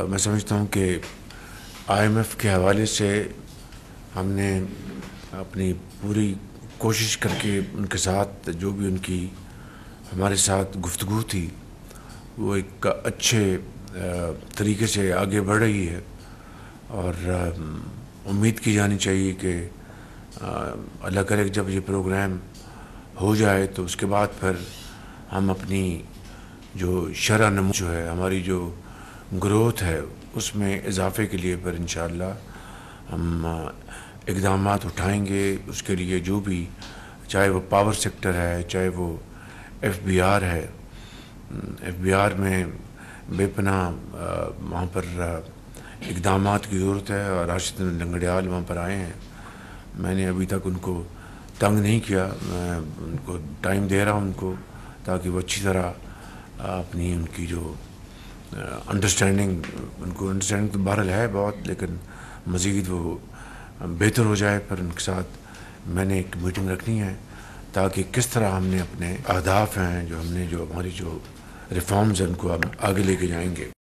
میں سمجھتا ہوں کہ IMF کے حوالے سے ہم نے اپنی پوری کوشش کر کے ان کے ساتھ جو بھی ان کی ہمارے ساتھ گفتگو تھی وہ ایک اچھے طریقے سے آگے بڑھ رہی ہے، اور امید کی جانی چاہیے کہ اللہ کرے جب یہ پروگرام ہو جائے تو اس کے بعد پھر ہم اپنی جو شرح نمو جو ہے، ہماری جو گروتھ ہے، اس میں اضافے کے لیے پھر انشاءاللہ ہم اقدامات اٹھائیں گے۔ اس کے لیے جو بھی، چاہے وہ پاور سیکٹر ہے، چاہے وہ FBR ہے، FBR میں بے پناہ وہاں پر اقدامات کی ضرورت ہے، اور راشد لنگڑیال وہاں پر آئے ہیں۔ میں نے ابھی تک ان کو تنگ نہیں کیا، میں ان کو ٹائم دے رہا ہوں ان کو، تاکہ وہ اچھی طرح اپنی ان کی جو انڈرسٹینڈنگ تو بہرحال ہے بہت، لیکن مزید وہ بہتر ہو جائے۔ پھر ان کے ساتھ میں نے ایک میٹنگ رکھنی ہے تاکہ کس طرح ہم نے اپنے اہداف ہیں جو ہم نے جو ہماری جو ریفارمز ہیں ان کو ہم آگے لے کے جائیں گے۔